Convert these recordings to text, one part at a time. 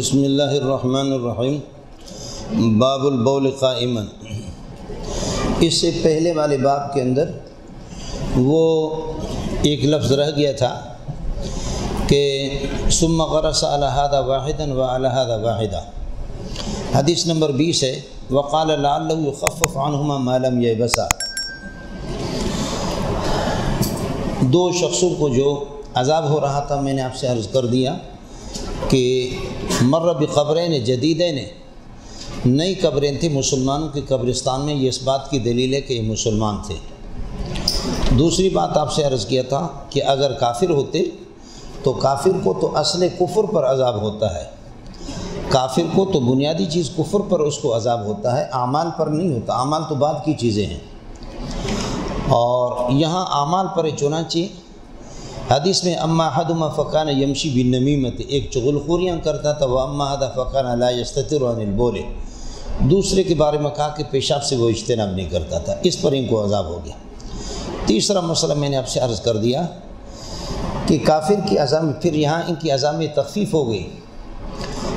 بسم اللہ الرحمن الرحیم۔ باب البول قائما۔ اس سے پہلے والے باب کے اندر وہ ایک لفظ رہ گیا تھا کہ ثم غرس علی ھذا واحدا وعلی ھذا واحدا۔ حدیث نمبر 20 ہے وقال لعلہ یخفف عنہما ما لم یبسا۔ دو شخصوں کو جو عذاب ہو رہا تھا، میں نے آپ سے عرض کر دیا کہ مر بقبرین جدیدین، نئی قبریں تھیں مسلمانوں کی قبرستان میں، یہ اس بات کی دلیل ہے کہ یہ مسلمان تھے۔ دوسری بات آپ سے عرض کیا تھا کہ اگر کافر ہوتے تو کافر کو تو اصل کفر پر عذاب ہوتا ہے، کافر کو تو بنیادی چیز کفر پر اس کو عذاب ہوتا ہے، اعمال پر نہیں ہوتا، اعمال تو بعد کی چیزیں ہیں۔ اور یہاں اعمال پر چنانچہ حدیث میں اما احدہما فکان یمشی بالنمیمۃ، ایک چغلخوریاں کرتا تھا، وہ اما احد فکان لا یستتر عن البول، دوسرے کے بارے میں کہا کہ پیشاب سے وہ اجتناب نہیں کرتا تھا، اس پر ان کو عذاب ہو گیا۔ تیسرا مسئلہ میں نے آپ سے عرض کر دیا کہ کافر کی عذاب میں پھر یہاں ان کی عذاب میں تخفیف ہو گئی،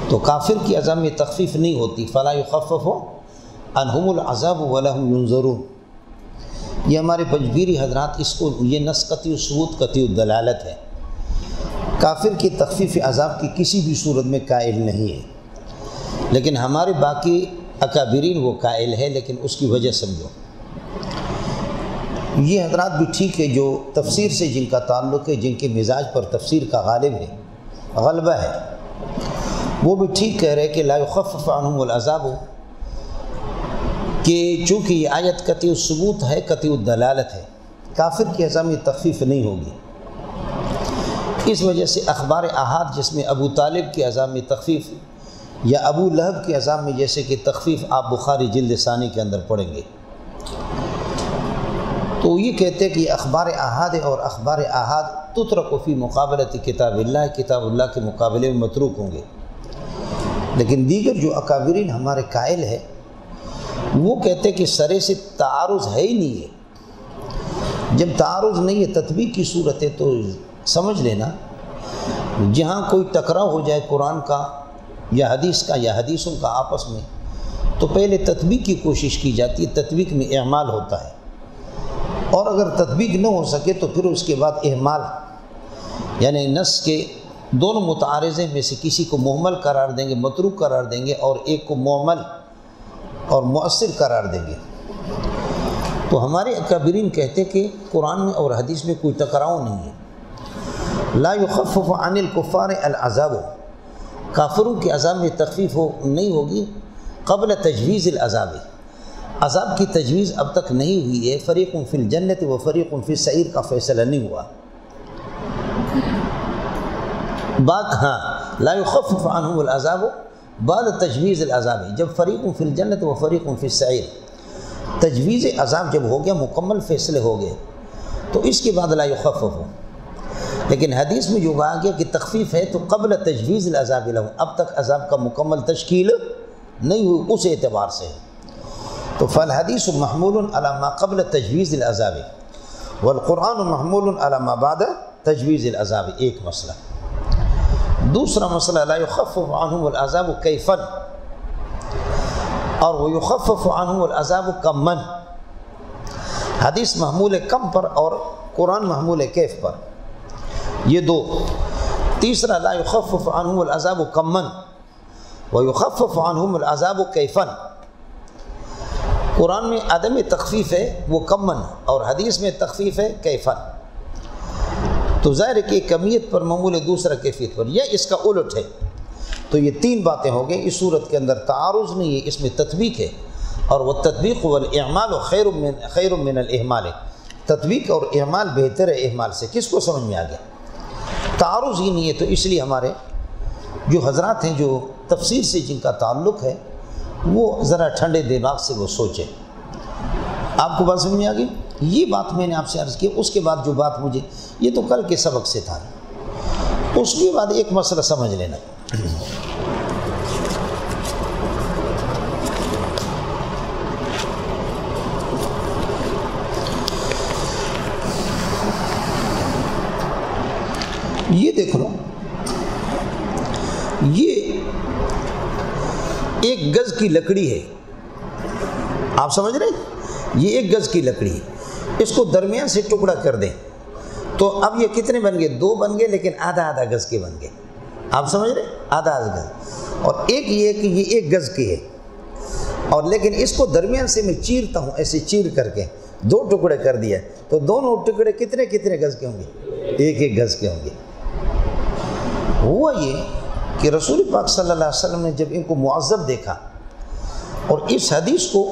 تو کافر کی عذاب میں تخفیف نہیں ہوتی، فلا یخفف عنہم العذاب ولہم ینظرون۔ یہ ہمارے پنجبیری حضرات اس کو، یہ نص قطعی الثبوت قطعی الدلالت ہے، کافر کی تخفیف عذاب کی کسی بھی صورت میں قائل نہیں ہے، لیکن ہمارے باقی اکابرین وہ قائل ہے، لیکن اس کی وجہ سمجھو۔ یہ حضرات بھی ٹھیک ہے جو تفسیر سے جن کا تعلق ہے، جن کے مزاج پر تفسیر کا غلبہ ہے، وہ بھی ٹھیک کہہ رہے کہ لا یخفف عنہم العذاب، کہ چونکہ یہ آیت قطعی الثبوت ہے، قطعی الدلالت ہے، کافر کی عذاب میں تخفیف نہیں ہوگی۔ اس وجہ سے اخبار احاد جس میں ابو طالب کی عذاب میں تخفیف یا ابو لہب کی عذاب میں جیسے کہ تخفیف آپ بخاری جلد ثانی کے اندر پڑھیں گے، تو یہ کہتے ہیں کہ یہ اخبار احاد ہے، اور اخبار احاد تترک فی مقابلۃ کتاب اللہ، کتاب اللہ کے مقابلے میں متروک ہوں گے۔ لیکن دیگر جو اکابرین ہمارے قائل ہے وہ کہتے کہ سرے سے تعارض ہے ہی نہیں ہے، جب تعارض نہیں ہے تطبیق کی صورت ہے تو سمجھ لینا جہاں کوئی ٹکراؤ ہو جائے قرآن کا یا حدیث کا یا حدیثوں کا آپس میں، تو پہلے تطبیق کی کوشش کی جاتی ہے، تطبیق میں اعمال ہوتا ہے، اور اگر تطبیق نہ ہو سکے تو پھر اس کے بعد اعمال، یعنی نص کے دونوں متعارضیں میں سے کسی کو محمل قرار دیں گے، متروک قرار دیں گے، اور ایک کو معمل اور مؤثر قرار دیں گے۔ تو ہمارے اکابرین کہتے کہ قرآن میں اور حدیث میں کوئی ٹکراؤ نہیں ہے۔ لا یخفف عن الکفار العذاب، کافروں کے عذاب میں تخفیف نہیں ہوگی قبل تجویز العذاب، عذاب کی تجویز اب تک نہیں ہوئی ہے، فریق فی الجنت و فریق فی السعیر کا فیصلہ نہیں ہوا۔ لا یخفف عنہم العذاب بعد تجویز العذاب، جب فریق فی الجنت و فریق فی السعیر، تجویز عذاب جب ہو گیا، مکمل فیصلے ہو گئے، تو اس کے بعد لا یخفف۔ لیکن حدیث میں جو کہا گیا کہ تخفیف ہے تو قبل تجویز العذاب لہم، اب تک عذاب کا مکمل تشکیل نہیں ہوئی، اس اعتبار سے۔ تو فالحدیث محمول علی ما قبل تجویز العذاب والقرآن محمول علی ما بعد تجویز العذاب، ایک مسئلہ۔ دوسرا مسئلہ لا یخفف عنہم العذاب کیفا، اور وہ یخفف عنہم العذاب کمن، حدیث محمول کم پر اور قرآن محمول کیف پر، یہ دو۔ تیسرا لا یخفف عنہم العذاب کمن ویخفف عنہم العذاب کیفا، قرآن میں عدم تخفیف ہے وہ کمن، اور حدیث میں تخفیف ہے کیفا، تو ظاہر ہے کہ کمیت پر معمول دوسرا کیفیت پر، یا اس کا الٹ ہے۔ تو یہ تین باتیں ہو گئیں، اس صورت کے اندر تعارض نہیں ہے، اس میں تطبیق ہے، اور وہ تطبیق والاعمال خیر من الاہمال، تطبیق اور اعمال بہتر ہے اہمال سے۔ کس کو سمجھ میں آ گیا؟ تعارض ہی نہیں ہے، تو اس لیے ہمارے جو حضرات ہیں جو تفسیر سے جن کا تعلق ہے وہ ذرا ٹھنڈے دماغ سے وہ سوچیں۔ آپ کو بات سمجھ میں آ گئی؟ یہ بات میں نے آپ سے عرض کی۔ اس کے بعد جو بات مجھے، یہ تو کل کے سبق سے تھا، اس کے بعد ایک مسئلہ سمجھ لینا، یہ دیکھ لو، یہ ایک گز کی لکڑی ہے، آپ سمجھ رہے ہیں؟ یہ ایک گز کی لکڑی ہے، اس کو درمیان سے ٹکڑا کر دیں تو اب یہ کتنے بن گئے؟ 2 بن گئے، لیکن آدھا آدھا گز کے بن گئے، آپ سمجھ رہے ہیں؟ آدھا آدھا گز۔ اور ایک یہ کہ یہ 1 گز کی ہے، اور لیکن اس کو درمیان سے میں چیرتا ہوں، ایسے چیر کر کے 2 ٹکڑے کر دیا، تو دونوں ٹکڑے کتنے کتنے گز کے ہوں گے؟ 1 گز کے ہوں گے۔ ہوا یہ کہ رسول پاک صلی اللہ علیہ وسلم نے جب ان کو معذب دیکھا، اور اس حدیث کو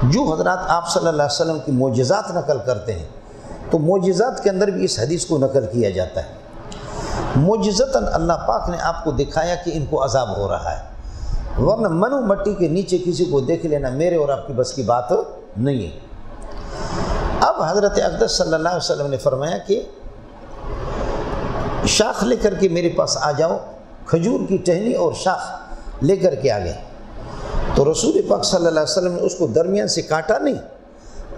جو حضرات آپ صلی اللہ علیہ وسلم کی معجزات نقل کرتے ہیں، تو معجزات کے اندر بھی اس حدیث کو نقل کیا جاتا ہے۔ معجزتاً اللہ پاک نے آپ کو دکھایا کہ ان کو عذاب ہو رہا ہے، ورنہ منو مٹی کے نیچے کسی کو دیکھ لینا میرے اور آپ کی بس کی بات نہیں ہے۔ اب حضرت اقدس صلی اللہ علیہ وسلم نے فرمایا کہ شاخ لے کر کے میرے پاس آ جاؤ، کھجور کی ٹہنی اور شاخ لے کر کے آ گئے۔ تو رسول پاک صلی اللہ علیہ وسلم نے اس کو درمیان سے کاٹا نہیں،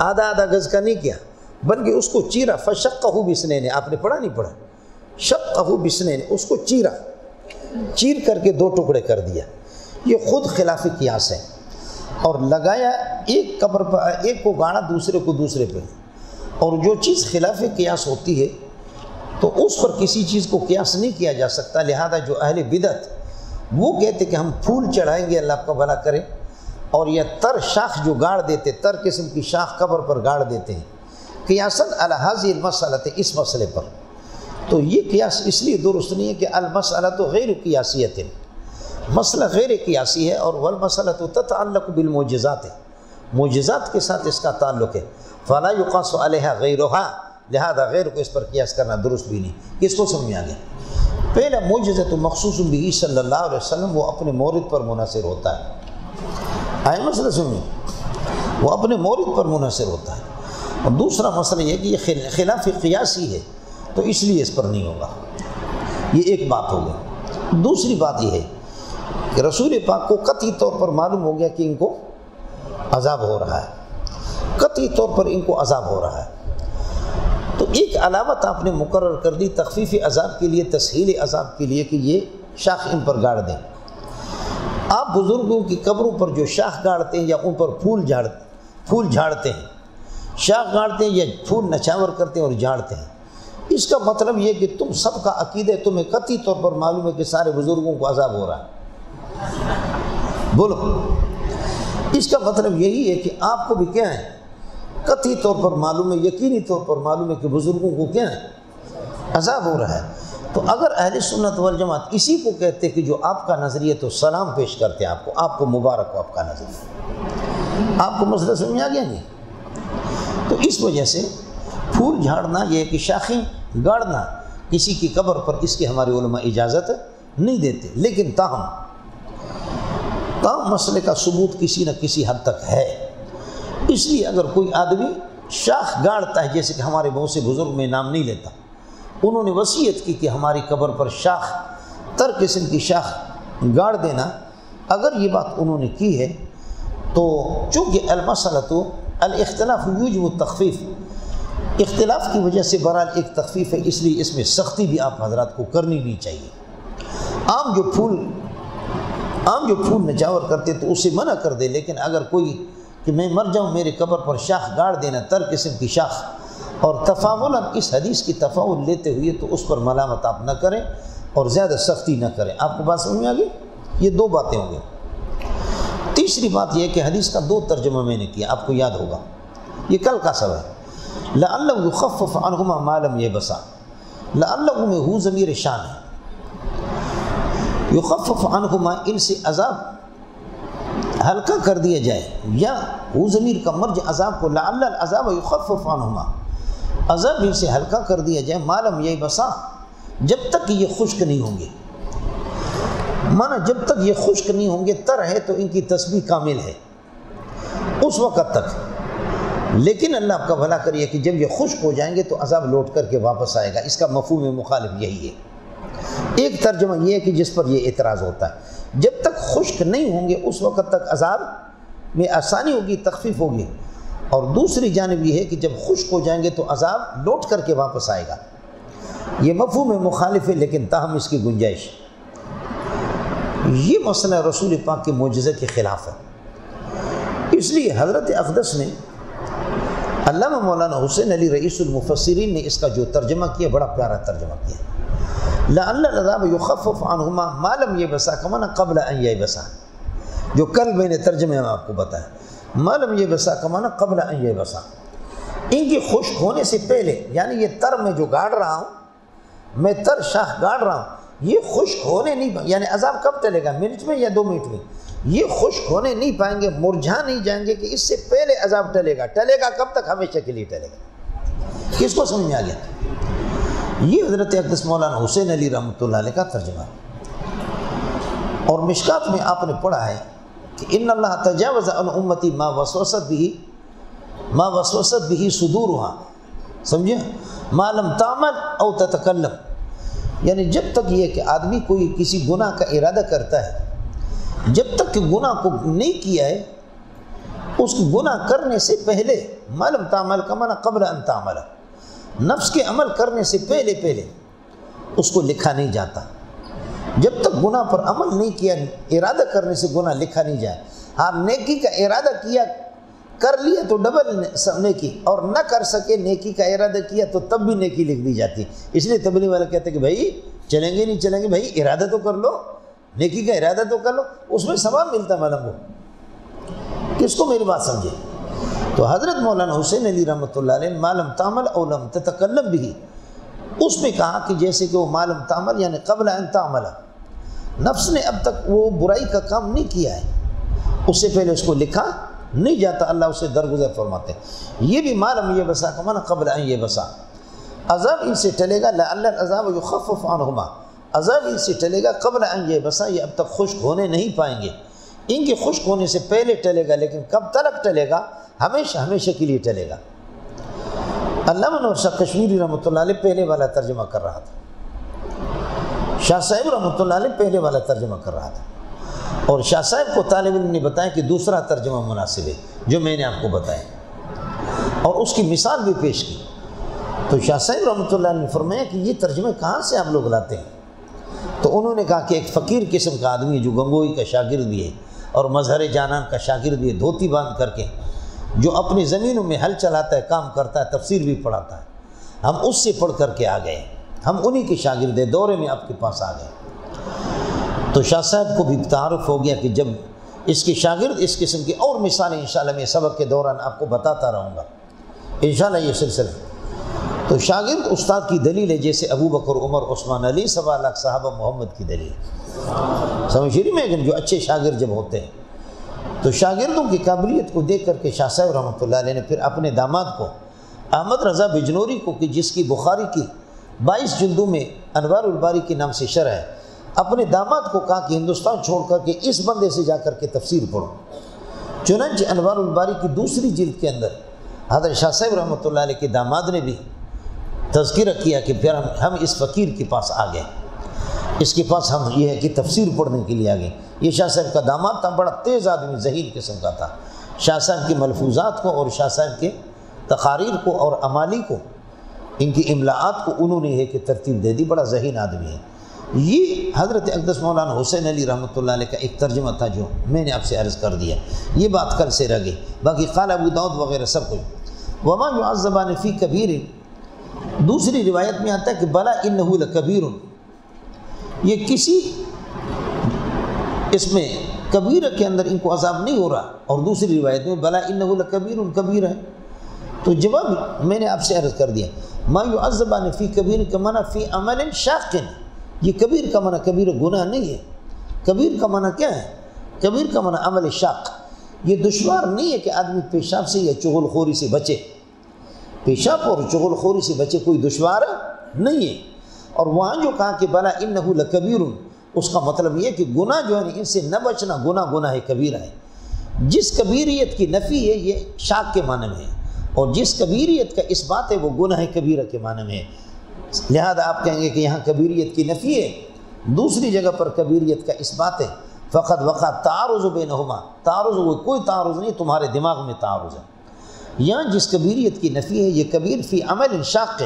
آدھا آدھا گز کا نہیں کیا، بلکہ اس کو چیرا، فشقہ بسنین، آپ نے پڑھا نہیں پڑھا؟ شقہ بسنین، اس کو چیرا، چیر کر کے 2 ٹکڑے کر دیا۔ یہ خود خلاف قیاس ہے، اور لگایا ایک قبر پر، ایک کو گاڑا دوسرے کو دوسرے پہ، اور جو چیز خلاف قیاس ہوتی ہے تو اس پر کسی چیز کو قیاس نہیں کیا جا سکتا۔ لہذا جو اہل بدعت وہ کہتے کہ ہم پھول چڑھائیں گے، اللہ آپ کا بھلا کرے، اور یہ تر شاخ جو گاڑ دیتے، تر قسم کی شاخ قبر پر گاڑ دیتے ہیں قیاساً علی ہذہ المسئلہ، اس مسئلے پر، تو یہ قیاس اس لیے درست نہیں ہے کہ المسئلہ تو غیر قیاسیت، مسئلہ غیر قیاسی ہے، اور والمسئلہ تتعلق بالمعجزات ہے، معجزات کے ساتھ اس کا تعلق ہے، فلا یقاس علیہا غیرہا، لہذا غیر کو اس پر قیاس کرنا درست بھی نہیں۔ کس کو سمجھ آ گیا؟ پہلا معجزۃ مخصوص بہ صلی اللہ علیہ وسلم، وہ اپنے مورد پر منحصر ہوتا ہے، آئے مسئلہ سنیے، وہ اپنے مورد پر منحصر ہوتا ہے۔ اور دوسرا مسئلہ یہ کہ یہ خلاف قیاسی ہے، تو اس لیے اس پر نہیں ہوگا، یہ ایک بات ہو گئی۔ دوسری بات یہ ہے کہ رسول پاک کو قطعی طور پر معلوم ہو گیا کہ ان کو عذاب ہو رہا ہے، قطعی طور پر ان کو عذاب ہو رہا ہے، تو ایک علامت آپ نے مقرر کر دی تخفیف عذاب کے لیے، تسہیل عذاب کے لیے، کہ یہ شاخ ان پر گاڑ دیں۔ آپ بزرگوں کی قبروں پر جو شاخ گاڑتے ہیں یا ان پر پھول جھاڑتے ہیں، شاخ گاڑتے ہیں یا پھول نچھاور کرتے ہیں اور جھاڑتے ہیں، اس کا مطلب یہ کہ تم سب کا عقیدہ ہے، تمہیں قطعی طور پر معلوم ہے کہ سارے بزرگوں کو عذاب ہو رہا ہے، بولو، اس کا مطلب یہی ہے کہ آپ کو بھی کیا ہے؟ قطعی طور پر معلوم ہے، یقینی طور پر معلوم ہے کہ بزرگوں کو کیا ہے؟ عذاب ہو رہا ہے۔ تو اگر اہل سنت والجماعت اسی کو کہتے کہ جو آپ کا نظریہ، تو سلام پیش کرتے ہیں آپ کو مبارک ہو آپ کا نظریہ۔ آپ کو مسئلہ سمجھ آ گیا نہیں؟ تو اس وجہ سے پھول جھاڑنا، یہ کہ شاخیں گاڑنا کسی کی قبر پر، اس کی ہمارے علماء اجازت نہیں دیتے، لیکن تاہم مسئلے کا ثبوت کسی نہ کسی حد تک ہے۔ اس لیے اگر کوئی آدمی شاخ گاڑتا ہے، جیسے کہ ہمارے بہت سے بزرگ، میں نام نہیں لیتا، انہوں نے وصیت کی کہ ہماری قبر پر شاخ، تر قسم کی شاخ گاڑ دینا، اگر یہ بات انہوں نے کی ہے تو چونکہ المسئلۃ الاختلاف یوجب التخفیف، اختلاف کی وجہ سے بہرحال ایک تخفیف ہے، اس لیے اس میں سختی بھی آپ حضرات کو کرنی نہیں چاہیے۔ عام جو پھول نچھاور کرتے تو اسے منع کر دے، لیکن اگر کوئی کہ میں مر جاؤں میرے قبر پر شاخ گاڑ دینا، تر قسم کی شاخ، اور تفاولاً اس حدیث کی تفاول لیتے ہوئے، تو اس پر ملامت آپ نہ کریں اور زیادہ سختی نہ کریں۔ آپ کو بات سمجھ میں آ گئی؟ یہ 2 باتیں ہوں گی۔ تیسری بات یہ کہ حدیث کا 2 ترجمہ میں نے کیا، آپ کو یاد ہوگا، یہ کل کا سبق ہے۔ لعلہ یخفف عنہما ما لم یبسا، لعلہ میں ہو ضمیر شان ہے، یخفف عنہما، ان سے عذاب ہلکا کر دیا جائے، یا وہ ضمیر کا مرج عذاب کو، لعل العذاب یخفف عنہما، عذاب ان سے ہلکا کر دیا جائے، ما لم یبسا، جب تک یہ خشک نہیں ہوں گے، مانا جب تک یہ خشک نہیں ہوں گے، تر ہے تو ان کی تسبیح کامل ہے اس وقت تک، لیکن اللہ آپ کا بھلا کریے کہ جب یہ خشک ہو جائیں گے تو عذاب لوٹ کر کے واپس آئے گا۔ اس کا مفہوم مخالف یہی ہے۔ ایک ترجمہ یہ ہے کہ جس پر یہ اعتراض ہوتا ہے، جب تک خشک نہیں ہوں گے اس وقت تک عذاب میں آسانی ہوگی، تخفیف ہوگی، اور دوسری جانب یہ ہے کہ جب خشک ہو جائیں گے تو عذاب لوٹ کر کے واپس آئے گا۔ یہ مفہوم مخالف ہے، لیکن تاہم اس کی گنجائش۔ یہ مسئلہ رسول پاک کے معجزے کے خلاف ہے. اس لیے حضرت اقدس نے علامہ مولانا حسین علی رئیس المفسرین نے اس کا جو ترجمہ کیا بڑا پیارا ترجمہ کیا. لعل العذاب یخفف عنہما ما لم یبسا کمانا قبل ان یبسا، جو کل میں نے ترجمے میں آپ کو بتایا. ما لم یبسا کمانا قبل ان یبسا، ان کی خشک ہونے سے پہلے، یعنی یہ تر میں جو گاڑ رہا ہوں، میں تر شاخ گاڑ رہا ہوں، یہ خشک ہونے نہیں، یعنی عذاب کب ٹلے گا؟ منٹ میں یا 2 منٹ میں؟ یہ خشک ہونے نہیں پائیں گے، مرجھا نہیں جائیں گے کہ اس سے پہلے عذاب ٹلے گا. ٹلے گا کب تک؟ ہمیشہ کے لیے ٹلے گا. کس کو سمجھ میں آ گیا؟ یہ حضرت اقدس مولانا حسین علی رحمۃ اللہ علیہ کا ترجمہ ہے. اور مشکات میں آپ نے پڑھا ہے کہ ان اللہ تجاوز عن امتی ما وسوست به صدورها، سمجھے؟ ما لم تعمل او تتکلم، یعنی جب تک یہ کہ آدمی کوئی کسی گناہ کا ارادہ کرتا ہے، جب تک کہ گناہ کو نہیں کیا ہے، اس کو گناہ کرنے سے پہلے، ما لم تعمل کا معنی قبل ان تعمل، نفس کے عمل کرنے سے پہلے اس کو لکھا نہیں جاتا. جب تک گناہ پر عمل نہیں کیا، ارادہ کرنے سے گناہ لکھا نہیں جائے. ہاں نیکی کا ارادہ کیا، کر لیا تو ڈبل نیکی، اور نہ کر سکے نیکی کا ارادہ کیا تو تب بھی نیکی لکھ دی جاتی. اس لیے تبلیغ والے کہتے ہیں کہ بھائی چلیں گے نہیں چلیں گے، بھائی ارادہ تو کر لو، نیکی کا ارادہ تو کر لو، اس میں ثواب ملتا ہے. معلوم ہو کس کو میری بات سمجھے؟ تو حضرت مولانا حسین علی رحمۃ اللہ علیہ ما لم تعمل او لم تتکلم به، اس میں کہا کہ جیسے کہ وہ ما لم تعمل یعنی قبل ان تعمل، نفس نے اب تک وہ برائی کا کام نہیں کیا ہے، اس سے پہلے اس کو لکھا نہیں جاتا، اللہ اسے درگزر فرماتے ہیں. یہ بھی ما لم یبسا کا معنی قبل ان یبسا، عذاب ان سے ٹلے گا. لعل العذاب یخفف عنہما، عذاب ان سے ٹلے گا قبل ان یبسا، یہ اب تک خشک ہونے نہیں پائیں گے. ان کے خشک ہونے سے پہلے ٹلے گا، لیکن کب تک ٹلے گا؟ ہمیشہ کے لیے ٹلے گا. علامہ نور شاہ کشمیری رحمۃ اللہ علیہ پہلے والا ترجمہ کر رہا تھا، شاہ صاحب رحمۃ اللہ علیہ پہلے والا ترجمہ کر رہا تھا، اور شاہ صاحب کو طالب علم نے بتایا کہ دوسرا ترجمہ مناسب ہے جو میں نے آپ کو بتایا، اور اس کی مثال بھی پیش کی. تو شاہ صاحب رحمۃ اللہ علیہ نے فرمایا کہ یہ ترجمے کہاں سے آپ لوگ لاتے ہیں؟ تو انہوں نے کہا کہ ایک فقیر قسم کا آدمی جو گنگوئی کا شاگرد بھی ہے اور مظہر جانان کا شاگرد بھی ہے، دھوتی باندھ کر کے جو اپنی زمینوں میں ہل چلاتا ہے، کام کرتا ہے، تفسیر بھی پڑھاتا ہے، ہم اس سے پڑھ کر کے آ گئے، ہم انہی کے شاگرد دورے میں آپ کے پاس آ گئے. تو شاہ صاحب کو بھی تعارف ہو گیا کہ جب اس کے شاگرد اس قسم کی اور مثالیں انشاءاللہ میں سبق کے دوران آپ کو بتاتا رہوں گا انشاءاللہ یہ سلسلہ. تو شاگرد استاد کی دلیل ہے، جیسے ابو بکر، عمر، عثمان، علی، 1.25 لاکھ صحابہ محمد کی دلیل. سمجھ رہی میں؟ جو اچھے شاگرد جب ہوتے ہیں تو شاگردوں کی قابلیت کو دیکھ کر کے شاہ صاحب رحمۃ اللہ علیہ نے پھر اپنے داماد کو احمد رضا بجنوری کو، کہ جس کی بخاری کی 22 جلدوں میں انوار الباری کے نام سے شرح ہے، اپنے داماد کو کہا کہ ہندوستان چھوڑ کر کے اس بندے سے جا کر کے تفسیر پڑھو. چنانچہ انوار الباری کی 2 جلد کے اندر حضرت شاہ صاحب رحمۃ اللہ علیہ کے داماد نے بھی تذکرہ کیا کہ پھر ہم اس فقیر کے پاس آ گئے، اس کے پاس ہم یہ ہے کہ تفسیر پڑھنے کے لیے آ گئے. یہ شاہ صاحب کا داماد تھا، بڑا تیز آدمی، ذہین قسم کا تھا. شاہ صاحب کے ملفوظات کو اور شاہ صاحب کے تقاریر کو اور امالی کو، ان کی املاعات کو انہوں نے ہے کہ ترتیب دے دی. بڑا ذہین آدمی ہے. یہ حضرت اقدس مولانا حسین علی رحمۃ اللہ علیہ کا ایک ترجمہ تھا جو میں نے آپ سے عرض کر دیا. یہ بات کل سے رہ گئی، باقی قال ابو داؤد وغیرہ سب کچھ. وما يعذبان فی کبیر، دوسری روایت میں آتا ہے کہ بلا انہ لکبیر، یہ کسی اس میں کبیرہ کے اندر ان کو عذاب نہیں ہو رہا، اور دوسری روایت میں بلا انہ لکبیر، کبیر ہے. تو جواب میں نے آپ سے عرض کر دیا، ما يعذبان فی کبیر کا معنی فی عمل شاق. یہ کبیر کا معنی کبیر گناہ نہیں ہے. کبیر کا معنی کیا ہے؟ کبیر کا معنی عمل شاق. یہ دشوار نہیں ہے کہ آدمی پیشاب سے یا چغل خوری سے بچے، پیشاب اور چغل خوری سے بچے کوئی دشوار نہیں ہے. اور وہاں جو کہا کہ بلا انہ لکبیر، اس کا مطلب یہ کہ گناہ جو ہے ان سے نہ بچنا گناہ کبیرہ ہے. جس کبیریت کی نفی ہے یہ شاق کے معنی میں ہے، اور جس کبیریت کا اس بات ہے وہ گناہ کبیرہ کے معنی میں ہے. لہذا آپ کہیں گے کہ یہاں کبیریت کی نفی ہے، دوسری جگہ پر کبیریت کا اس بات ہے. فقط وقت تعارض بینہما، تعارض وہ کوئی تعارض نہیں، تمہارے دماغ میں تعارض ہے. یہاں جس کبیریت کی نفی ہے یہ کبیر فی عمل شاق،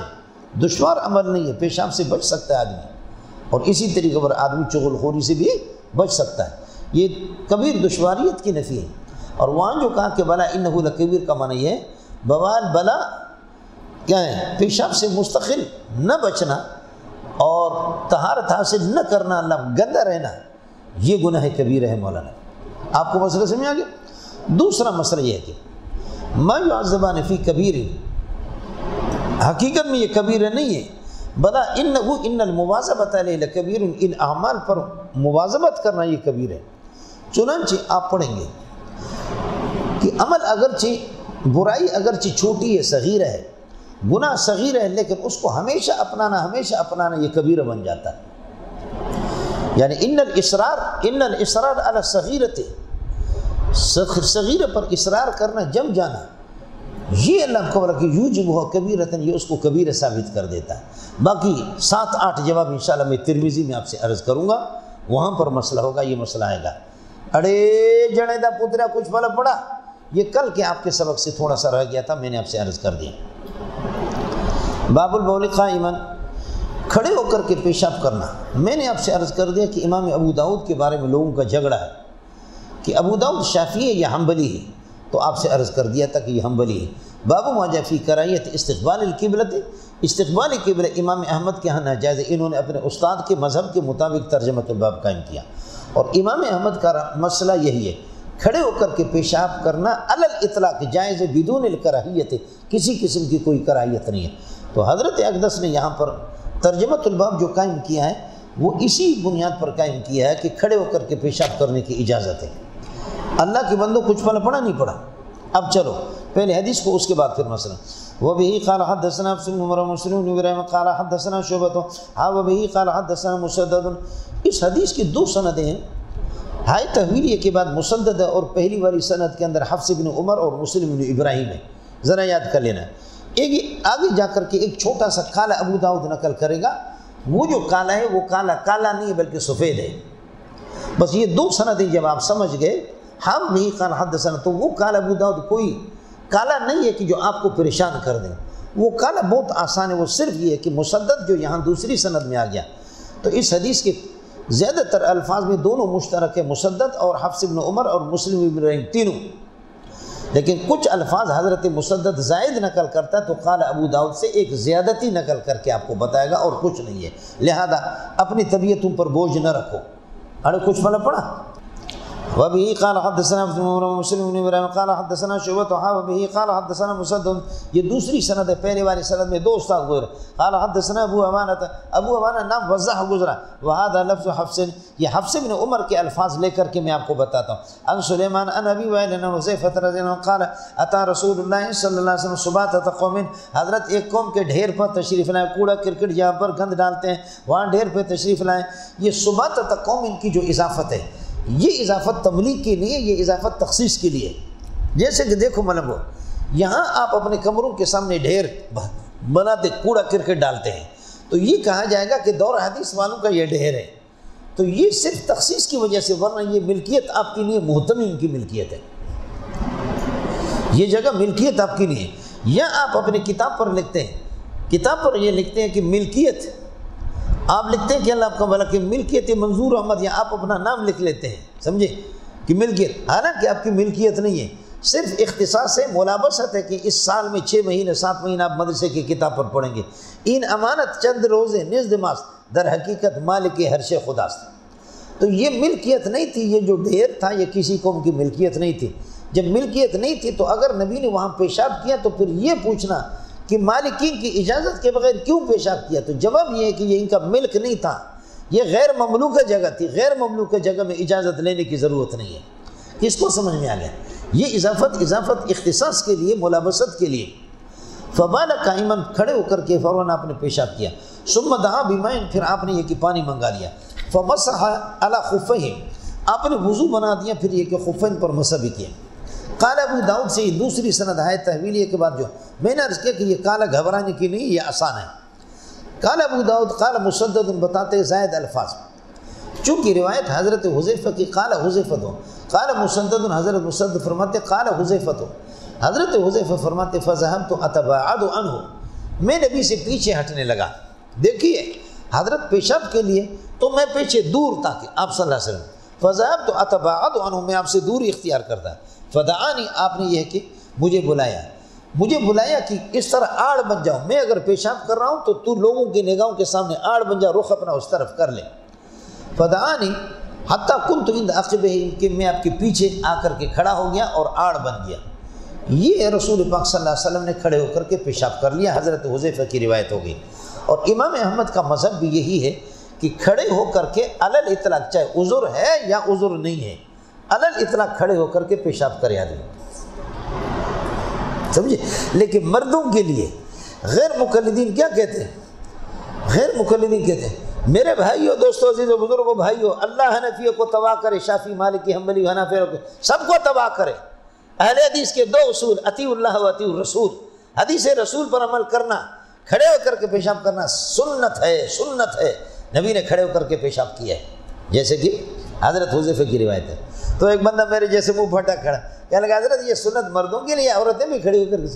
دشوار عمل نہیں ہے، پیشاب سے بچ سکتا ہے آدمی، اور اسی طریقے پر آدمی چغل خوری سے بھی بچ سکتا ہے. یہ کبیر دشواریت کی نفی ہے. اور وہاں جو کہا کہ بلا انہ لکبیر کا معنی یہ ہے بوال بلا کیا ہے پیشاب سے مستقل نہ بچنا اور طہارت حاصل نہ کرنا، اللہ گندا رہنا، یہ گناہ کبیر ہے مولانا. آپ کو مسئلہ سمجھ آ گیا؟ دوسرا مسئلہ یہ ہے کہ ما یعذبان فی کبیر، حقیقت میں یہ کبیرہ نہیں ہے. بلا انہ ان المواظبۃ علیہ لکبیر، ان اعمال پر مواظبت کرنا یہ کبیر ہے. چنانچہ آپ پڑھیں گے کہ عمل اگرچہ برائی اگرچہ چھوٹی ہے، صغیر ہے، گناہ صغیر ہے، لیکن اس کو ہمیشہ اپنانا یہ کبیرہ بن جاتا ہے. یعنی ان الاصرار علی الصغیرۃ، صغیرہ پر اصرار کرنا، جم جانا، یہ اللہ کو بولا کہ یوجبہ کبیرۃ، یہ اس کو کبیرہ ثابت کر دیتا ہے. باقی 7-8 جواب انشاءاللہ میں ترمذی میں آپ سے عرض کروں گا، وہاں پر مسئلہ ہوگا، یہ مسئلہ آئے گا. اڑے جڑے دا پترا کچھ پھل پڑا، یہ کل کے آپ کے سبق سے تھوڑا سا رہ گیا تھا، میں نے آپ سے عرض کر دیا. باب البول قائما، کھڑے ہو کر کے پیشاب کرنا. میں نے آپ سے عرض کر دیا کہ امام ابو داؤد کے بارے میں لوگوں کا جھگڑا ہے کہ ابو داؤد شافعی ہے یا حنبلی ہے، تو آپ سے عرض کر دیا تھا کہ یہ حنبلی ہے. باب ما جاء فی کراہیت استقبال القبلۃ، استقبال قبلہ امام احمد کے ہاں ناجائز ہے. انہوں نے اپنے استاد کے مذہب کے مطابق ترجمۃ الباب قائم کیا، اور امام احمد کا مسئلہ یہی ہے، کھڑے ہو کر کے پیشاب کرنا علی الاطلاق جائز ہے، بدون الکراہیت، کسی قسم کی کوئی کراہیت نہیں ہے. تو حضرت اقدس نے یہاں پر ترجمۃ الباب جو قائم کیا ہے وہ اسی بنیاد پر قائم کیا ہے کہ کھڑے ہو کر کے پیشاب کرنے کی اجازت ہے. اللہ کے بندوں کچھ پھل پڑا نہیں پڑا. اب چلو پہلے حدیث کو، اس کے بعد پھر مسئلہ. وبه قال حدثنا حفص بن عمر ومسلم بن ابراہیم قال حدثنا شعبہ وبه قال حدثنا مسدد. اس حدیث کی 2 سندیں ہیں. ہائے تحویلیہ کے بعد مسدد ہے، اور پہلی والی سند کے اندر حفص بن عمر اور مسلم بن ابراہیم ہے. ذرا یاد کر لینا. ایک آگے جا کر کے ایک چھوٹا سا کالا ابو داؤد نقل کرے گا. وہ جو کالا ہے وہ کالا نہیں ہے بلکہ سفید ہے. بس یہ 2 سندیں جب آپ سمجھ گئے، ہم بھی قال حدثنا، تو وہ کالا ابو داؤد کوئی کالا نہیں ہے کہ جو آپ کو پریشان کر دیں. وہ کالا بہت آسان ہے. وہ صرف یہ ہے کہ مسدد جو یہاں دوسری سند میں آ گیا، تو اس حدیث کے زیادہ تر الفاظ میں دونوں مشترک ہے، مسدد اور حفص بن عمر اور مسلم بن ابراہیم تینوں. لیکن کچھ الفاظ حضرت مسدد زائد نقل کرتا ہے، تو قال ابو داؤد سے ایک زیادتی نقل کر کے آپ کو بتائے گا، اور کچھ نہیں ہے. لہذا اپنی طبیعتوں پر بوجھ نہ رکھو. اڑے کچھ پھل پڑا. وبه قال حدثنا ابن عمر ومسلم بن ابراہیم قال حدثنا شعبہ وبه قال حدثنا مسدد. یہ دوسری سند ہے. پہلے والی سند میں 2 استاد گزرے. قال حدثنا ابو عوانہ نام وضاح گزرا. وهذا لفظ حفص، یہ حفص بن عمر کے الفاظ لے کر کے میں آپ کو بتاتا ہوں. عن سلیمان عن ابی وائل عن حذیفہ رضی اللہ عنہ قال اتى رسول اللہ صلی اللہ علیہ وسلم سباطۃ قوم. حضرت ایک قوم کے ڈھیر پر تشریف لائے. کوڑا کرکٹ جہاں پر گند ڈالتے ہیں وہاں ڈھیر پہ تشریف لائے. یہ سباطۃ قوم ان کی جو اضافت ہے، یہ اضافت تملیغ کے لیے، یہ اضافت تخصیص کے لیے. جیسے کہ دیکھو ملنگو، یہاں آپ اپنے کمروں کے سامنے ڈھیر بناتے کوڑا کرکٹ ڈالتے ہیں، تو یہ کہا جائے گا کہ دور حدیث والوں کا یہ ڈھیر ہے. تو یہ صرف تخصیص کی وجہ سے، ورنہ یہ ملکیت آپ کے لیے محتمم کی ملکیت ہے. یہ جگہ ملکیت آپ کے لیے. یا آپ اپنے کتاب پر لکھتے ہیں، کتاب پر یہ لکھتے ہیں کہ ملکیت، آپ لکھتے ہیں کہ اللہ آپ کا بھلا کہ ملکیت منظور احمد، یا آپ اپنا نام لکھ لیتے ہیں، سمجھے کہ ملکیت، حالانکہ آپ کی ملکیت نہیں ہے. صرف اختصاص ہے، ملابست ہے کہ اس سال میں 6 مہینے 7 مہینے آپ مدرسے کی کتاب پر پڑھیں گے. ان امانت چند روزے نزد ماست، در حقیقت مالک ہر شے خداست. تو یہ ملکیت نہیں تھی. یہ جو ڈھیر تھا یہ کسی قوم کی ملکیت نہیں تھی. جب ملکیت نہیں تھی تو اگر نبی نے وہاں پیشاب کیا تو پھر یہ پوچھنا کہ مالکین کی اجازت کے بغیر کیوں پیشاب کیا، تو جواب یہ ہے کہ یہ ان کا ملک نہیں تھا، یہ غیر مملوکہ جگہ تھی. غیر مملوکہ جگہ میں اجازت لینے کی ضرورت نہیں ہے. اس کو سمجھ میں آ گیا. یہ اضافت اختصاص کے لیے، ملابست کے لیے. فبال قائما، کھڑے ہو کر کے فوراً آپ نے پیشاب کیا. ثم دعا بماء، پھر آپ نے یہ کہ پانی منگا لیا. فمسح علی خفیہ، آپ نے وضو بنا دیا، پھر یہ کہ خفین پر مسح بھی کیا. قال ابو داؤد سے یہ دوسری سند ہے تحویلیہ کے بعد جو میں نے عرض کیا کہ یہ کالا گھبرانے کی نہیں، یہ آسان ہے. قال ابو داؤد قال مسدد، بتاتے زائد الفاظ. چونکہ روایت حضرت حذیفہ کی قال حذیفہ قال مسدد، حضرت مسدد فرماتے قال حذیفہ، حضرت حذیفہ فرماتے فذهبت اتباعد عنہ، میں نبی سے پیچھے ہٹنے لگا. دیکھیے حضرت پیشاب کے لیے تو میں پیچھے دور تھا کہ آپ صلی اللہ علیہ وسلم، فذهبت اتباعد عنه، میں آپ سے دوری اختیار کرتا. فدعانی، آپ نے یہ کہ مجھے بلایا کہ اس طرح آڑ بن جاؤں، میں اگر پیشاب کر رہا ہوں تو تو لوگوں کی نگاہوں کے سامنے آڑ بن جا، رخ اپنا اس طرف کر لے. فدعانی حتی کنت عند عقبہ، کہ میں آپ کے پیچھے آ کر کے کھڑا ہو گیا اور آڑ بن گیا. یہ رسول پاک صلی اللہ علیہ وسلم نے کھڑے ہو کر کے پیشاب کر لیا. حضرت حذیفہ کی روایت ہو گئی. اور امام احمد کا مذہب بھی یہی ہے کہ کھڑے ہو کر کے علل اطلاق، چاہے عذر ہے یا عذر نہیں ہے، علل اطلاق کھڑے ہو کر کے پیشاب کرے آدمی، سمجھے. لیکن مردوں کے لیے غیر مقلدین کیا کہتے ہیں؟ غیر مقلدین کہتے ہیں میرے بھائیو، دوستو، عزیزو، بزرگو، بھائیو، اللہ حنفیوں کو تباہ کرے، شافعی، مالکی، حنبلی، حنفی سب کو تباہ کرے. اہل حدیث کے 2 اصول، اطیعوا اللہ و اطیعوا الرسول، حدیث رسول پر عمل کرنا، کھڑے ہو کر کے پیشاب کرنا سنت ہے. نبی نے کھڑے ہو کر کے پیشاب کیا ہے، جیسے کہ حضرت حذیفہ کی روایت ہے. تو ایک بندہ میرے جیسے منہ پھٹا کھڑا، کہنے لگا حضرت یہ سنت مردوں کے لیے، عورتیں بھی کھڑی ہو کر کے.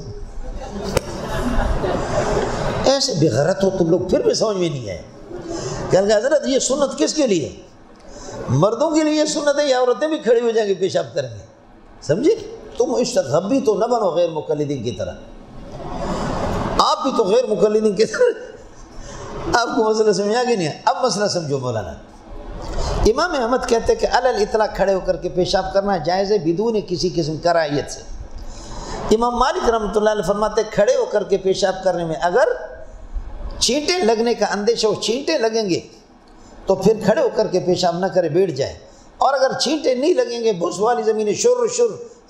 ایسے بغیرت ہو تم لوگ، پھر بھی سمجھ میں نہیں آئے. کہنے لگا حضرت یہ سنت کس کے لیے؟ مردوں کے لیے سنت ہے یا عورتیں بھی کھڑی ہو جائیں گے پیشاب کریں گے؟ سمجھے. تم اس غبی تو نہ بنو غیر مقلدین کی طرح. آپ بھی تو غیر مقلدین کی طرح. آپ کو مسئلہ سمجھا کہ نہیں ہے؟ اب مسئلہ سمجھو. مولانا امام احمد کہتے ہیں کہ علل اطلاق کھڑے ہو کر کے پیشاب کرنا جائز ہے بدون کسی قسم کراہیت سے. امام مالک رحمۃ اللہ علیہ فرماتے ہیں کھڑے ہو کر کے پیشاب کرنے میں اگر چینٹیں لگنے کا اندیشہ ہو، چینٹیں لگیں گے تو پھر کھڑے ہو کر کے پیشاب نہ کرے، بیٹھ جائے. اور اگر چینٹیں نہیں لگیں گے، بھوس والی زمینیں شر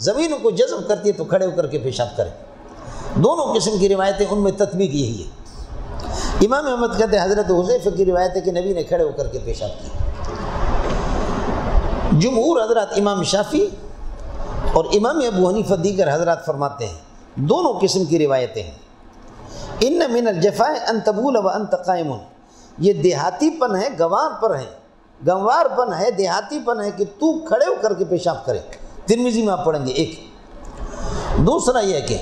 زمینوں کو جذب کرتی ہے، تو کھڑے ہو کر کے پیشاب کرے. دونوں قسم کی روایتیں، ان میں تطبیق یہی ہے. امام احمد کہتے ہیں حضرت حذیفہ کی روایت ہے کہ نبی نے کھڑے ہو کر کے پیشاب کیا. جمہور حضرات، امام شافعی اور امام ابو حنیفہ دیگر حضرات فرماتے ہیں دونوں قسم کی روایتیں ہیں. ان من الجفاء ان تبول وانت قائم، یہ دیہاتی پن ہے، گنوار پن ہے، دیہاتی پن ہے کہ تو کھڑے ہو کر کے پیشاب کرے. ترمذی میں آپ پڑھیں گے. ایک دوسرا یہ ہے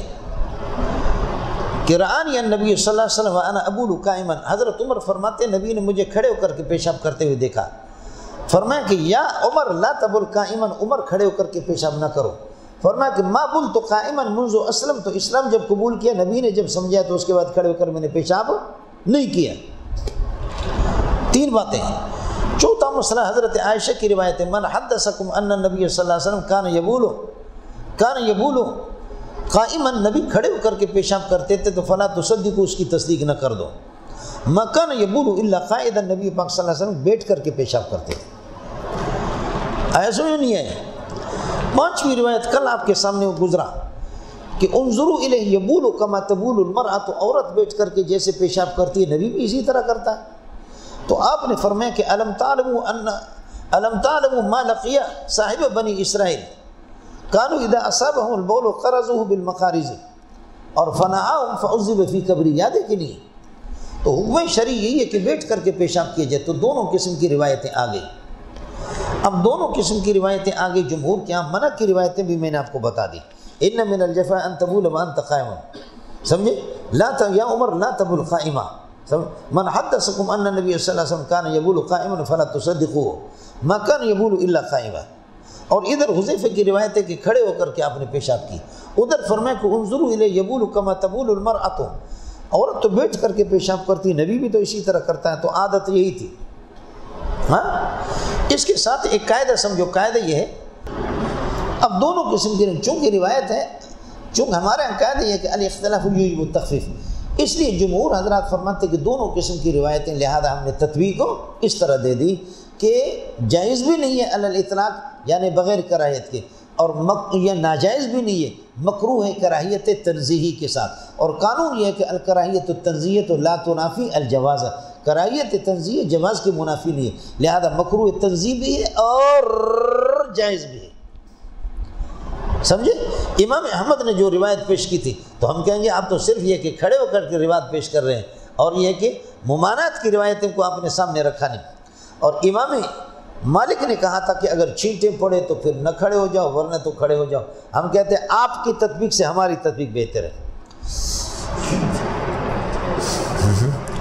کہ رآنی النبی صلی اللہ علیہ وسلم وانا ابول قائما، حضرت عمر فرماتے ہیں نبی نے مجھے کھڑے ہو کر کے پیشاب کرتے ہوئے دیکھا. فرمایا کہ یا عمر لا تبول قائما، عمر کھڑے ہو کر کے پیشاب نہ کرو. فرمایا کہ ما بلت قائما منذ اسلم، تو اسلام جب قبول کیا، نبی نے جب سمجھا تو اس کے بعد کھڑے ہو کر میں نے پیشاب نہیں کیا. 3 باتیں. چوتھا مسئلہ حضرت عائشہ کی روایت ہے من حدثکم ان النبی صلی اللہ علیہ وسلم کان یبول قائما، نبی کھڑے ہو کر کے پیشاب کرتے تھے تو فلا تصدقوا، اس کی تصدیق نہ کر دو. ما کان یبول الا قائدا، نبی پاک صلی اللہ علیہ وسلم بیٹھ کر کے پیشاب کرتے تھے. ایسا نہیں ہے. 5ویں روایت کل آپ کے سامنے وہ گزرا کہ انظروا الیہ یبول کما تبول المرأۃ، تو عورت بیٹھ کر کے جیسے پیشاب کرتی ہے نبی بھی اسی طرح کرتا ہے. تو آپ نے فرمایا کہ الم تعلموا ما لقی صاحب بنی اسرائیل کانوا اذا اصابهم البول قرضوه بالمقارض اور فنعاهم فعذب فی قبری. یاد ہے کہ نہیں؟ تو حکم شرعی یہی ہے کہ بیٹھ کر کے پیشاب کیا جائے. تو دونوں قسم کی روایتیں آ گئی. اب دونوں قسم کی روایتیں آ گئی. جمہور کے ہاں منع کی روایتیں بھی میں نے آپ کو بتا دی. ان من الجفاء ان تبول وانت قائم، سمجھے. یا عمر لا تبول قائما. من حدثکم ان النبی صلی اللہ علیہ وسلم کان یبول قائما فلا تصدقوه ما کان یبول الا قائما. اور ادھر حذیفہ کی روایت ہے کہ کھڑے ہو کر کے آپ نے پیشاب کی. ادھر فرمایا کہ انظروا الیہ یبول کما تبول المرأۃ، عورت تو بیٹھ کر کے پیشاب کرتی، نبی بھی تو اسی طرح کرتا ہے. تو عادت یہی تھی. ہاں، اس کے ساتھ ایک قاعدہ سمجھو. قاعدہ یہ ہے، اب دونوں قسم کی چونکہ روایت ہے، چونکہ ہمارے یہاں قاعدہ یہ ہے کہ الاختلاف یوجب التخفیف، اس لیے جمہور حضرات فرماتے ہیں کہ دونوں قسم کی روایتیں، لہذا ہم نے تطبیق کو اس طرح دے دی کہ جائز بھی نہیں ہے علی الاطلاق یعنی بغیر کراہیت کے، اور یہ ناجائز بھی نہیں ہے، مکروہ ہے کراہیت تنزیہی کے ساتھ. اور قانون یہ ہے کہ الکراہیت التنزیہ لا تنافی الجواز، کراہیت تنزیہ جواز کے منافی نہیں ہے، لہذا مکروہ تنزیہ بھی ہے اور جائز بھی ہے. سمجھے. امام احمد نے جو روایت پیش کی تھی تو ہم کہیں گے آپ تو صرف یہ کہ کھڑے ہو کر کے روایت پیش کر رہے ہیں، اور یہ کہ ممانعت کی روایتیں کو آپ نے سامنے رکھا نہیں. اور امام مالک نے کہا تھا کہ اگر چھینٹیں پڑے تو پھر نہ کھڑے ہو جاؤ، ورنہ تو کھڑے ہو جاؤ. ہم کہتے ہیں آپ کی تطبیق سے ہماری تطبیق بہتر ہے.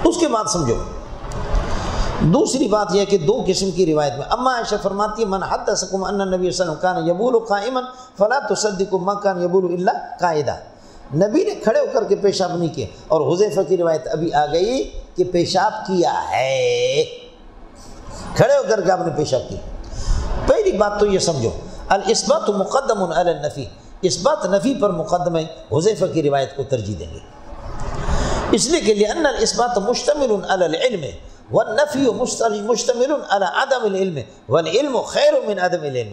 اس کے بعد سمجھو دوسری بات یہ کہ دو قسم کی روایت میں اما عائشہ فرماتی ہے من حدثکم ان النبی صلی اللہ علیہ وسلم کان یبول قائما فلا تصدقوا ما کان یبول الا قاعدا، نبی نے کھڑے ہو کر کے پیشاب نہیں کیا، اور حذیفہ کی روایت ابھی آ گئی کہ پیشاب کیا ہے، کھڑے ہو کر کے آپ نے پیشاب کیا۔ پہلی بات تو یہ سمجھو الاثبات مقدم علی النفی، اس بات نفی پر مقدم ہے، حذیفہ کی روایت کو ترجیح دیں گے، اس لیے کہ لأن الاثبات مشتمل علی العلم والنفی مشتمل علی عدم العلم والعلم خیر من عدم العلم۔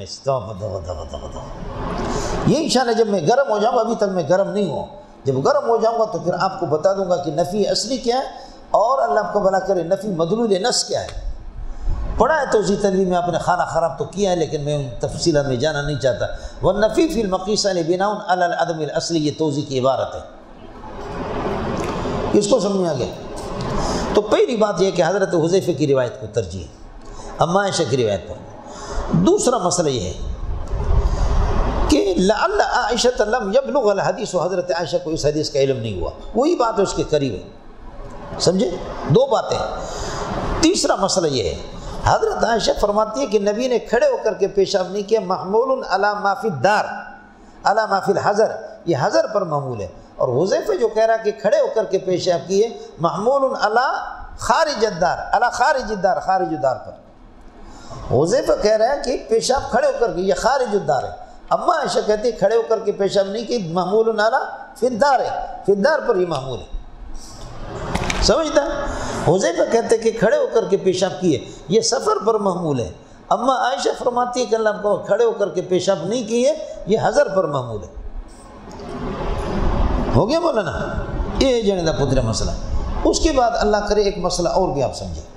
یہ انشاءاللہ جب میں گرم ہو جاؤں گا، ابھی تک میں گرم نہیں ہوں، جب گرم ہو جاؤں گا تو پھر آپ کو بتا دوں گا کہ نفی اصلی کیا ہے اور اللہ آپ کو بھلا کرے نفی مدلول نص کیا ہے۔ پڑھا ہے توضیح تنویر میں، آپ نے خانہ خراب تو کیا ہے لیکن میں ان تفصیلات میں جانا نہیں چاہتا۔ والنفی فی المقیس بناء علی العدم الاصلی، یہ توضیح کی عبارت ہے، اس کو سمجھ میں آ گیا؟ تو پہلی بات یہ کہ حضرت حذیفہ کی روایت کو ترجیح ہے اما عائشہ کی روایت پر۔ دوسرا مسئلہ یہ ہے کہ لعل عائشہ لم یبلغ الحدیث، حضرت عائشہ کو اس حدیث کا علم نہیں ہوا، وہی بات ہے اس کے قریب ہے، سمجھے؟ دو باتیں۔ تیسرا مسئلہ یہ ہے حضرت عائشہ فرماتی ہے کہ نبی نے کھڑے ہو کر کے پیشاب نہیں کیا، محمول علی ما فی الدار علی ما فی الحضر، یہ حضر پر محمول ہے، اور حذیفہ جو کہہ رہا ہے کہ کھڑے ہو کر کے پیشاب کیے محمول علی خارج الدار علی خارج الدار، خارج الدار پر۔ حذیفہ کہہ رہا ہے کہ پیشاب کھڑے ہو کر کے، یہ خارج الدار ہے، اما عائشہ کہتی ہے کھڑے ہو کر کے پیشاب نہیں کی، محمول علی فی الدار ہے، فی الدار پر یہ محمول ہے، سمجھتا؟ حذیفہ کہتے ہیں کہ کھڑے ہو کر کے پیشاب کیے، یہ سفر پر محمول ہے، اما عائشہ فرماتی ہے کہ اللہ کو کھڑے ہو کر کے پیشاب نہیں کیے، یہ حضر پر محمول ہے۔ ہو گیا مولانا؟ یہ جنیدہ پترہ مسئلہ۔ اس کے بعد اللہ کرے ایک مسئلہ اور بھی آپ سمجھیں۔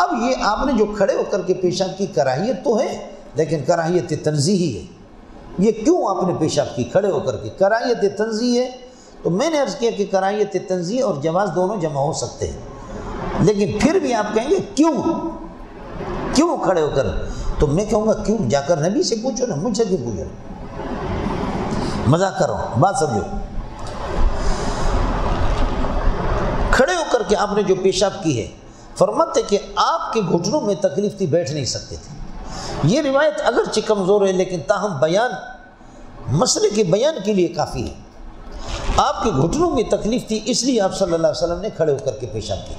اب یہ آپ نے جو کھڑے ہو کر کے پیشاب کی کراہیت تو ہے، لیکن کراہیت تنزیہی ہے، یہ کیوں آپ نے پیشاب کی کھڑے ہو کر کے؟ کراہیت تنزیہ ہے، تو میں نے عرض کیا کہ کراہیت تنزیہ اور جواز دونوں جمع ہو سکتے ہیں، لیکن پھر بھی آپ کہیں گے کیوں کھڑے ہو کر؟ تو میں کہوں گا کیوں؟ جا کر نبی سے پوچھو نا، مجھ سے کیوں پوچھو؟ مذاق کر رہا ہوں، بات سمجھو۔ کھڑے ہو کر کے آپ نے جو پیشاب کی ہے، فرماتے کہ آپ کے گھٹنوں میں تکلیف تھی، بیٹھ نہیں سکتے تھے۔ یہ روایت اگرچہ کمزور ہے لیکن تاہم مسئلے کے بیان کے لیے کافی ہے۔ آپ کے گھٹنوں میں تکلیف تھی، اس لیے آپ صلی اللہ علیہ وسلم نے کھڑے ہو کر کے پیشاب کیا،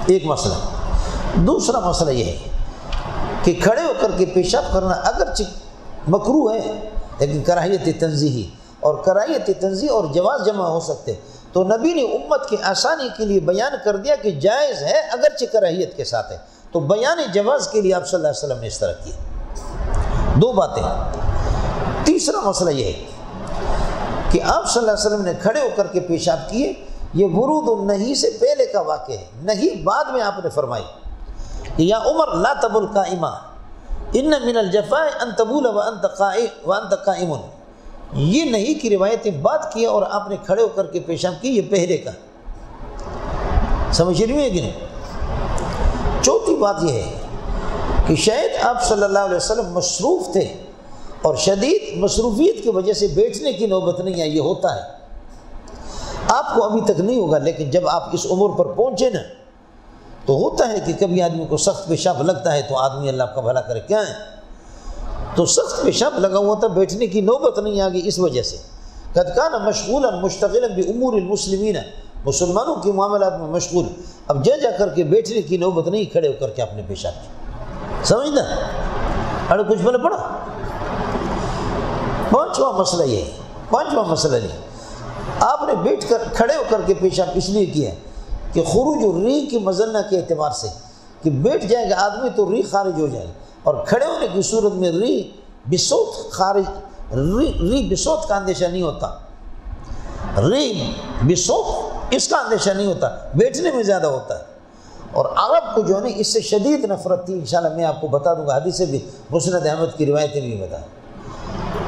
ایک مسئلہ۔ دوسرا مسئلہ یہ ہے کہ کھڑے ہو کر کے پیشاب کرنا اگرچہ مکروہ ہے لیکن کراہیت تنزیہی، اور کراہیت تنزیہ اور جواز جمع ہو سکتے، تو نبی نے امت کی آسانی کے لیے بیان کر دیا کہ جائز ہے اگرچہ کراہیت کے ساتھ ہے، تو بیان جواز کے لیے آپ صلی اللہ علیہ وسلم نے اس طرح کیا۔ دو باتیں۔ تیسرا مسئلہ یہ ہے کہ آپ صلی اللہ علیہ وسلم نے کھڑے ہو کر کے پیشاب کیے، یہ ورود النہی سے پہلے کا واقعہ ہے، نہیں بعد میں آپ نے فرمائی کہ یا عمر لا تبل قائمہ ان من الجفاء ان تبول وانت قائم، یہ نہیں کی روایتیں بات کی اور آپ نے کھڑے ہو کر کے پیشاب کی، یہ پہلے کا، سمجھ رہی ہے کہ نہیں؟ چوتھی بات یہ ہے کہ شاید آپ صلی اللہ علیہ وسلم مصروف تھے اور شدید مصروفیت کی وجہ سے بیٹھنے کی نوبت نہیں آئی، یہ ہوتا ہے، آپ کو ابھی تک نہیں ہوگا لیکن جب آپ اس عمر پر پہنچے نا تو ہوتا ہے کہ کبھی آدمی کو سخت پیشاب لگتا ہے تو آدمی اللہ کا بھلا کرے کیا ہے، تو سخت پیشاب لگا ہوا تھا، بیٹھنے کی نوبت نہیں آ گئی، اس وجہ سے قد کان مشغولا مشتغلا بامور المسلمین، مسلمانوں کے معاملات میں مشغول، اب جا کر کے بیٹھنے کی نوبت نہیں، کھڑے ہو کر کے آپ نے پیشاب کیا، سمجھنا؟ اڑے کچھ بولے پڑا۔ پانچواں مسئلہ یہ ہے، پانچواں مسئلہ نہیں، آپ نے بیٹھ کر کھڑے ہو کر کے پیشاب اس لیے کیا کہ خروج الریح کی مظنہ کے اعتبار سے، کہ بیٹھ جائے گا آدمی تو ریح خارج ہو جائے، اور کھڑے ہونے کی صورت میں ریح بصوت کا اندیشہ نہیں ہوتا، ریح بصوت اس کا اندیشہ نہیں ہوتا، بیٹھنے میں زیادہ ہوتا ہے، اور عرب کو جو ہے اس سے شدید نفرت تھی، انشاءاللہ میں آپ کو بتا دوں گا، حدیثیں بھی مسند احمد کی روایتیں بھی بتا،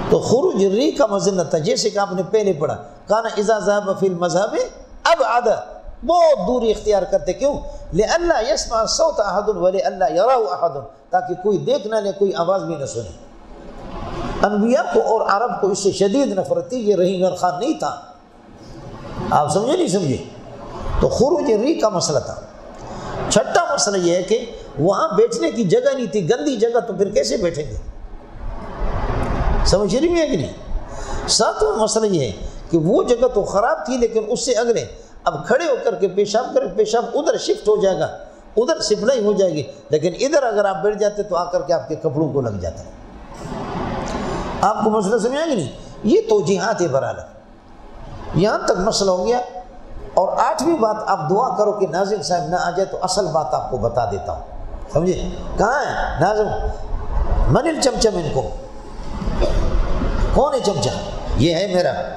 تو خروج ریح کا مظنہ تھا، جیسے کہ آپ نے پہلے پڑھا کان اذا ذهب فی المذهب ابعد، بہت دوری اختیار کرتے، کیوں؟ لئلا یسمع صوت احد ولئلا یراه احد، تاکہ کوئی دیکھ نہ لے، کوئی آواز بھی نہ سنے۔ انبیاء کو اور عرب کو اس سے شدید نفرت تھی، یہ رحیم خان نہیں تھا، آپ سمجھے نہیں سمجھے؟ تو خروج ریح کا مسئلہ تھا۔ چھٹا مسئلہ یہ ہے کہ وہاں بیٹھنے کی جگہ نہیں تھی، گندی جگہ، تو پھر کیسے بیٹھیں گے؟ سمجھ رہی ہے کہ نہیں؟ ساتواں مسئلہ یہ ہے کہ وہ جگہ تو خراب تھی لیکن اس سے اگلے اب کھڑے ہو کر کے پیشاب کریں، پیشاب ادھر شفٹ ہو جائے گا، ادھر سپلائی ہو جائے گی، لیکن ادھر اگر آپ بیٹھ جاتے تو آ کر کے آپ کے کپڑوں کو لگ جاتا ہے۔ آپ کو مسئلہ سمجھ آئے گی نہیں؟ یہ توجیحات ہے برادر، یہاں تک مسئلہ ہو گیا۔ اور 8ویں بات آپ دعا کرو کہ ناظم صاحب نہ آ جائے، تو اصل بات آپ کو بتا دیتا ہوں، سمجھے؟ کہاں ہے ناظم؟ من الچمچم، ان کو کون ہے چمچہ؟ یہ ہے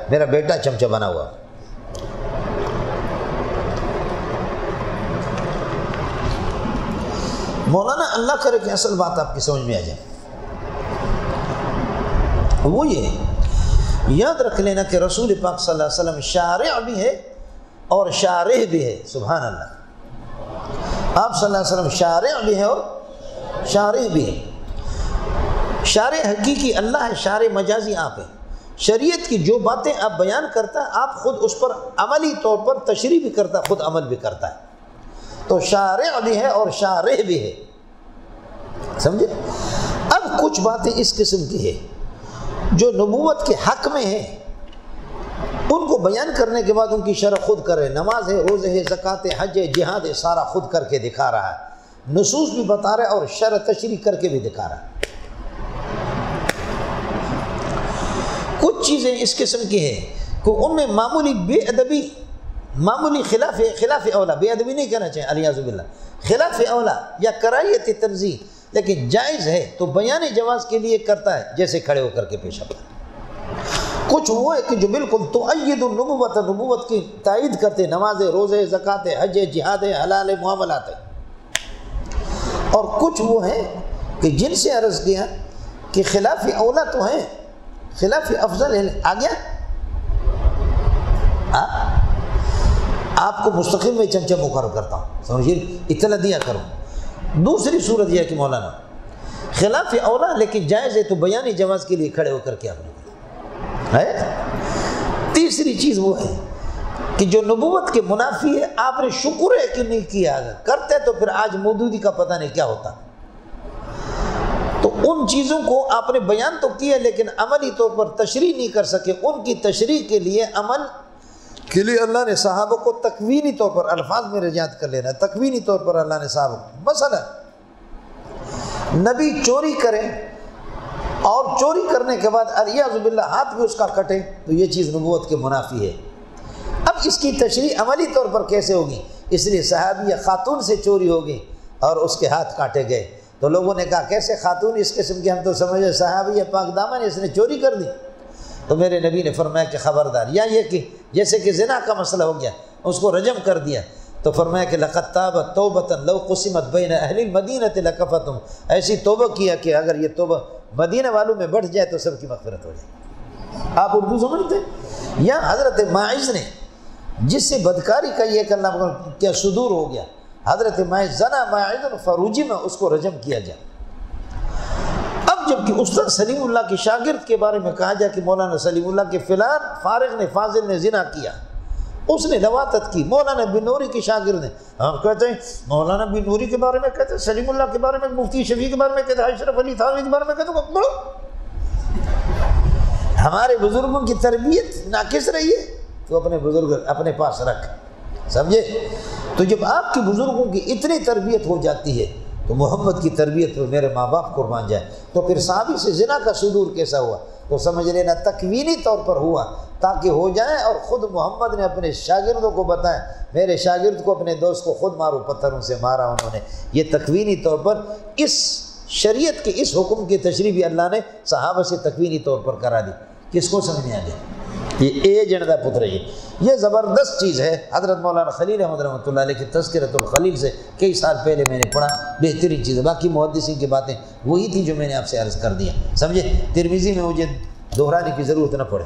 میرا بیٹا چمچہ بنا ہوا۔ مولانا اللہ کرے کہ اصل بات آپ کی سمجھ میں آ جائے، وہ یہ ہے، یاد رکھ لینا کہ رسول پاک صلی اللہ علیہ وسلم شارع بھی ہے اور شارح بھی ہے، سبحان اللہ۔ آپ صلی اللہ علیہ وسلم شارع بھی ہے اور شارح بھی ہے۔ شارع حقیقی اللہ ہے، شارع مجازی آپ ہے۔ شریعت کی جو باتیں آپ بیان کرتا ہے آپ خود اس پر عملی طور پر تشریح بھی کرتا ہے، خود عمل بھی کرتا ہے، تو شارع بھی ہے اور شارح بھی ہے، سمجھے؟ اب کچھ باتیں اس قسم کی ہے جو نبوت کے حق میں ہیں، ان کو بیان کرنے کے بعد ان کی شرح خود کرے، نماز ہے، روزے ہے، زکوٰۃ ہے، حج ہے، جہاد ہے، سارا خود کر کے دکھا رہا ہے، نصوص بھی بتا رہا ہے اور شرح تشریح کر کے بھی دکھا رہا ہے۔ کچھ چیزیں اس قسم کی ہیں کہ ان میں معمولی بے ادبی، معمولی خلاف اولا، بے ادبی نہیں کہنا چاہیے الیاذ باللہ، خلاف اولا یا کراہیت تنزیہ، لیکن جائز ہے تو بیان جواز کے لیے کرتا ہے، جیسے کھڑے ہو کر کے پیش کرتا ہے۔ کچھ وہ ہے کہ جو بالکل تؤید النبوت، نبوت کی تائید کرتے، نماز، روزے، زکوٰۃ، حج، جہاد، حلال معاملات ہے۔ اور کچھ وہ ہیں کہ جن سے عرض کیا کہ خلاف اولا تو ہیں، خلاف افضل ہے۔ آ گیا آپ کو مستقل میں چمچہ مقرر کرتا ہوں، سمجھیے، اطلاع دیا کروں۔ دوسری صورت یہ ہے کہ مولانا خلاف اولا لیکن جائز ہے تو بیانی جواز کے لیے کھڑے ہو کر کے آپ نے ہے۔ تیسری چیز وہ ہے کہ جو نبوت کے منافی ہے، آپ نے شکر ہے کہ نہیں کیا، اگر کرتے تو پھر آج مودودی کا پتہ نہیں کیا ہوتا۔ تو ان چیزوں کو آپ نے بیان تو کیا لیکن عملی طور پر تشریح نہیں کر سکے، ان کی تشریح کے لیے، عمل کے لیے اللہ نے صحابہ کو تکوینی طور پر، الفاظ میں رجعت کر لینا ہے، تکوینی طور پر اللہ نے صحابہ کو، مثلا نبی چوری کریں اور چوری کرنے کے بعد الیاذ باللہ ہاتھ بھی اس کا کٹے تو یہ چیز نبوت کے منافی ہے۔ اب اس کی تشریح عملی طور پر کیسے ہوگی؟ اس لیے صحابیہ خاتون سے چوری ہوگی اور اس کے ہاتھ کاٹے گئے، تو لوگوں نے کہا کیسے خاتون اس قسم کی، ہم تو سمجھے صحابیہ پاک دامن، اس نے چوری کر دی۔ تو میرے نبی نے فرمایا کہ خبردار، یا یہ کہ جیسے کہ زنا کا مسئلہ ہو گیا، اس کو رجم کر دیا، تو فرمایا کہ لقد تابت توبۃ لو قسمت بین اہل المدینۃ لکفتم، ایسی توبہ کیا کہ اگر یہ توبہ مدینہ والوں میں بڑھ جائے تو سب کی مغفرت ہو جائے۔ آپ اردو سمجھتے ہیں؟ یا حضرت ماعز نے جس سے بدکاری کا یہ کرنا کیا صدور ہو گیا، حضرت ماعز زنا ماعز فرجم، اس کو رجم کیا جائے۔ اب جبکہ استاد سلیم اللہ کے شاگرد کے بارے میں کہا جائے کہ مولانا سلیم اللہ کے فلان فارغ نے، فاضل نے زنا کیا، اس نے لواطت کی، مولانا بن نوری کے شاگرد نے، ہم کہتے ہیں مولانا بن نوری کے بارے میں کہتے ہیں، سلیم اللہ کے بارے میں، مفتی شفیع کے بارے میں کہتے ہیں، اشرف علی تھانوی کے بارے میں کہتے ہیں، ہمارے بزرگوں کی تربیت ناقص رہی ہے تو اپنے بزرگ اپنے پاس رکھ، سمجھے؟ تو جب آپ کی بزرگوں کی اتنی تربیت ہو جاتی ہے تو محمد کی تربیت پر میرے ماں باپ قربان جائے، تو پھر صحابی سے زنا کا صدور کیسا ہوا؟ تو سمجھ لینا تکوینی طور پر ہوا تاکہ ہو جائے، اور خود محمد نے اپنے شاگردوں کو بتایا، میرے شاگرد کو، اپنے دوست کو خود مارو، پتھروں سے مارا انہوں نے۔ یہ تکوینی طور پر اس شریعت کے اس حکم کی تشریح بھی اللہ نے صحابہ سے تکوینی طور پر کرا دی۔ کس کو سمجھ میں آ جائے؟ یہ ایجنڈا پتر ہے، یہ زبردست چیز ہے۔ حضرت مولانا خلیل احمد رحمۃ اللہ علیہ کی تذکرۃ الخلیل سے کئی سال پہلے میں نے پڑھا، بہترین چیز ہے۔ باقی محدثین کی باتیں وہی تھی جو میں نے آپ سے عرض کر دیا، سمجھے؟ ترمذی میں مجھے دہرانے کی ضرورت نہ پڑے۔